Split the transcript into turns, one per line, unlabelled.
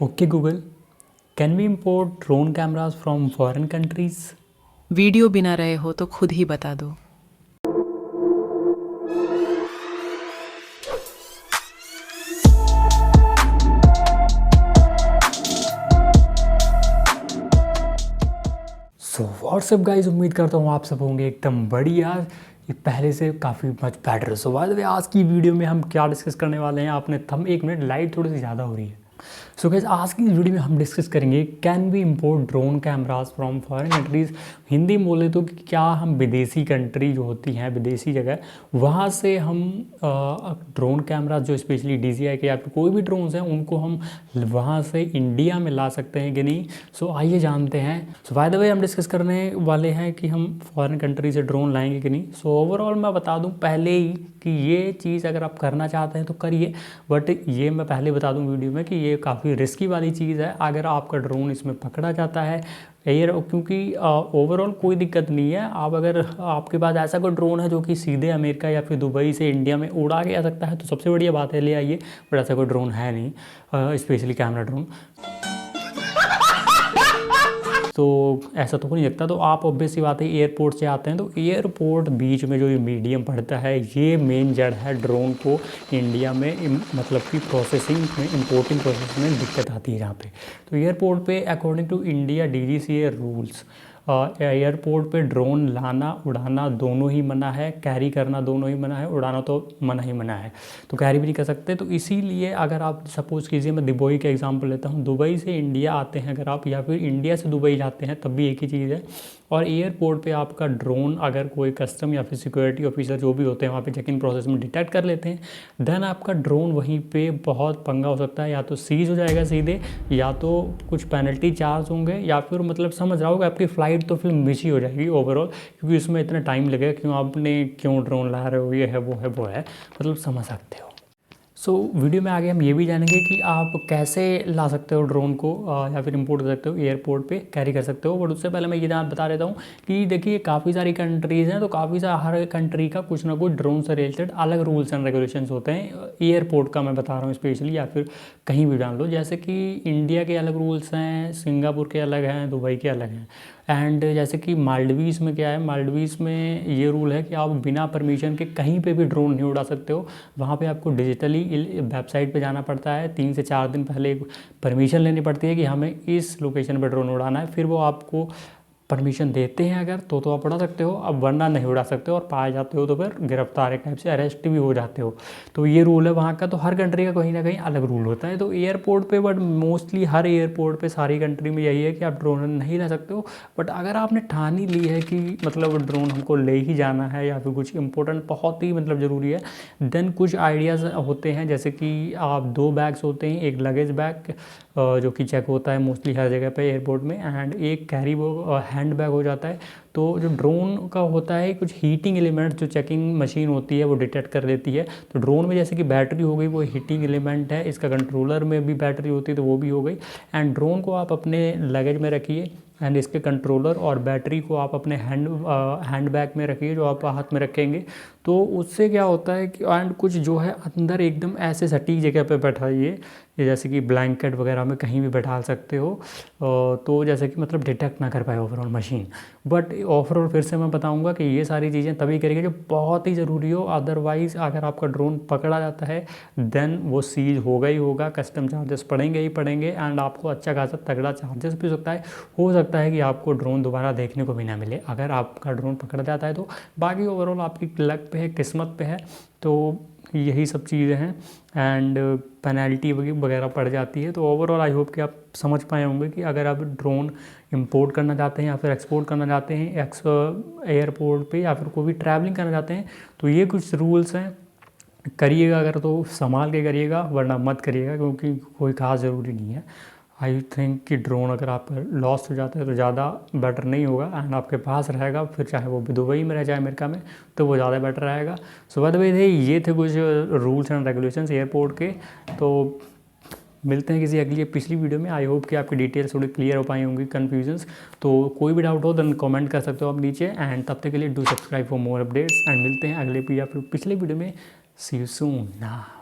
Okay Google, can we import drone cameras from foreign countries?
Video बिना रहे हो तो खुद ही बता दो।
सो व्हाट्सअप गाइज, उम्मीद करता हूँ आप सब होंगे एकदम बढ़िया। ये पहले से काफ़ी much better. So by the way, आज की वीडियो में हम क्या डिस्कस करने वाले हैं, आपने थम एक मिनट, लाइट थोड़ी सी ज़्यादा हो रही है। सो गाइज, आज की वीडियो में हम डिस्कस करेंगे can we import drone cameras from foreign countries. Hindi में बोले तो कि क्या हम विदेशी कंट्री जो होती हैं, विदेशी जगह, वहाँ से हम ड्रोन कैमराज जो स्पेशली DJI के या फिर कोई भी ड्रोन्स हैं उनको हम वहाँ से इंडिया में ला सकते हैं कि नहीं। सो आइए जानते हैं। सो बाय द वे, हम डिस्कस करने वाले हैं कि हम फॉरेन कंट्री से ड्रोन लाएंगे कि नहीं। सो ओवरऑल मैं बता दूं पहले ही कि ये चीज़ अगर आप करना चाहते हैं तो करिए, बट ये मैं पहले बता दूं वीडियो में कि ये काफ़ी रिस्की वाली चीज़ है अगर आपका ड्रोन इसमें पकड़ा जाता है एयर, क्योंकि ओवरऑल कोई दिक्कत नहीं है। आप अगर आपके पास ऐसा कोई ड्रोन है जो कि सीधे अमेरिका या फिर दुबई से इंडिया में उड़ा के आ सकता है तो सबसे बढ़िया बात है, ले आइए। बट ऐसा कोई ड्रोन है नहीं, स्पेशली कैमरा ड्रोन, तो ऐसा तो हो नहीं सकता। तो आप ऑब्वियस सी बात है एयरपोर्ट से आते हैं, तो एयरपोर्ट बीच में जो ये मीडियम पड़ता है, ये मेन जड़ है ड्रोन को इंडिया में मतलब कि प्रोसेसिंग में, इंपोर्टिंग प्रोसेस में दिक्कत आती है जहाँ पे। तो एयरपोर्ट पे according to India DGCA rules, airport पे ड्रोन लाना उड़ाना दोनों ही मना है, कैरी करना दोनों ही मना है, उड़ाना तो मना ही मना है, तो कैरी भी नहीं कर सकते। तो इसीलिए अगर आप सपोज़ कीजिए, मैं दुबई का एग्जांपल लेता हूँ, दुबई से इंडिया आते हैं अगर आप, या फिर इंडिया से दुबई जाते हैं, तब भी एक ही चीज़ है। और एयरपोर्ट पे आपका ड्रोन अगर कोई कस्टम या फिर सिक्योरिटी ऑफिसर जो भी होते हैं वहाँ पे चेक इन प्रोसेस में डिटेक्ट कर लेते हैं, देन आपका ड्रोन वहीं पे बहुत पंगा हो सकता है। या तो सीज हो जाएगा सीधे, या तो कुछ पेनल्टी चार्ज होंगे, या फिर मतलब समझ रहा होगा आपकी फ़्लाइट तो फिर मिस ही हो जाएगी ओवरऑल, क्योंकि उसमें इतना टाइम लगेगा, क्यों ड्रोन ला रहे हो, ये है वो है, मतलब समझ सकते हो। सो वीडियो में आगे हम ये भी जानेंगे कि आप कैसे ला सकते हो ड्रोन को, या फिर इंपोर्ट कर सकते हो, एयरपोर्ट पे कैरी कर सकते हो। बट उससे पहले मैं ये बता देता हूँ कि देखिए काफ़ी सारी कंट्रीज़ हैं, तो काफ़ी सारा हर कंट्री का कुछ ना कुछ ड्रोन से रिलेटेड अलग रूल्स एंड रेगुलेशंस होते हैं। एयरपोर्ट का मैं बता रहा हूँ स्पेशली, या फिर कहीं भी जान लो, जैसे कि इंडिया के अलग रूल्स हैं, सिंगापुर के अलग हैं, दुबई के अलग हैं। एंड जैसे कि मालदीव्स में क्या है, मालदीव्स में ये रूल है कि आप बिना परमिशन के कहीं पे भी ड्रोन नहीं उड़ा सकते हो। वहाँ पे आपको डिजिटली वेबसाइट पे जाना पड़ता है, 3 से 4 दिन पहले परमिशन लेनी पड़ती है कि हमें इस लोकेशन पर ड्रोन उड़ाना है। फिर वो आपको परमिशन देते हैं अगर तो आप उड़ा सकते हो, अब वरना नहीं उड़ा सकते हो, और पाए जाते हो तो फिर गिरफ्तार एक टाइप से अरेस्ट भी हो जाते हो। तो ये रूल है वहाँ का। तो हर कंट्री का कहीं ना कहीं अलग रूल होता है। तो एयरपोर्ट पे, बट मोस्टली हर एयरपोर्ट पे सारी कंट्री में यही है कि आप ड्रोन नहीं ले सकते हो। बट अगर आपने ठान ही ली है कि मतलब ड्रोन हमको ले ही जाना है, या फिर कुछ इंपॉर्टेंट बहुत ही मतलब ज़रूरी है, देन कुछ आइडियाज़ होते हैं। जैसे कि आप 2 बैग्स होते हैं, एक लगेज बैग जो कि चेक होता है मोस्टली हर जगह पे एयरपोर्ट में, एंड एक कैरी हैंड बैग हो जाता है। तो जो ड्रोन का होता है, कुछ हीटिंग एलिमेंट जो चेकिंग मशीन होती है वो डिटेक्ट कर लेती है। तो ड्रोन में जैसे कि बैटरी हो गई, वो हीटिंग एलिमेंट है। इसका कंट्रोलर में भी बैटरी होती है, तो वो भी हो गई। एंड ड्रोन को आप अपने लगेज में रखिए, एंड इसके कंट्रोलर और बैटरी को आप अपने हैंड बैग में रखिए जो आप हाथ में रखेंगे। तो उससे क्या होता है कि एंड कुछ जो है अंदर एकदम ऐसे सटीक जगह पे बैठाइए, जैसे कि ब्लैंकेट वगैरह में कहीं भी बैठा सकते हो, तो जैसे कि मतलब डिटेक्ट ना कर पाए ओवरऑल मशीन। बट ओवरऑल फिर से मैं बताऊंगा कि ये सारी चीज़ें तभी करेंगे जो बहुत ही ज़रूरी हो। अदरवाइज़ अगर आपका ड्रोन पकड़ा जाता है, देन वो सीज होगा ही होगा, कस्टम चार्जेस पड़ेंगे ही पड़ेंगे, एंड आपको अच्छा खासा तगड़ा चार्जेस भी हो सकता है कि आपको ड्रोन दोबारा देखने को भी ना मिले अगर आपका ड्रोन पकड़ा जाता है तो। बाकी ओवरऑल आपकी लक पे है, किस्मत पे है। तो यही सब चीज़ें हैं, एंड पेनल्टी वगैरह पड़ जाती है। तो ओवरऑल आई होप कि आप समझ पाए होंगे कि अगर आप ड्रोन इंपोर्ट करना चाहते हैं या फिर एक्सपोर्ट करना चाहते हैं एयरपोर्ट पे, या फिर कोई भी ट्रैवलिंग करना चाहते हैं, तो ये कुछ रूल्स हैं। करिएगा अगर तो संभाल के करिएगा, वरना मत करिएगा, क्योंकि कोई खास ज़रूरी नहीं है। आई थिंक कि ड्रोन अगर आप लॉस्ट हो जाता है तो ज़्यादा बेटर नहीं होगा, एंड आपके पास रहेगा, फिर चाहे वो दुबई में रहे चाहे अमेरिका में, तो वो ज़्यादा बेटर रहेगा। सो बाय द वे, ये थे कुछ रूल्स एंड रेगुलेशंस एयरपोर्ट के। तो मिलते हैं किसी अगली पिछली वीडियो में। आई होप कि आपकी डिटेल्स थोड़ी क्लियर हो पाई होंगी, कन्फ्यूजन्स। तो कोई भी डाउट हो देन कमेंट कर सकते हो आप नीचे, एंड तब तक के लिए do subscribe for more updates, and मिलते हैं अगले या फिर पिछले वीडियो में। सी यू सून ना।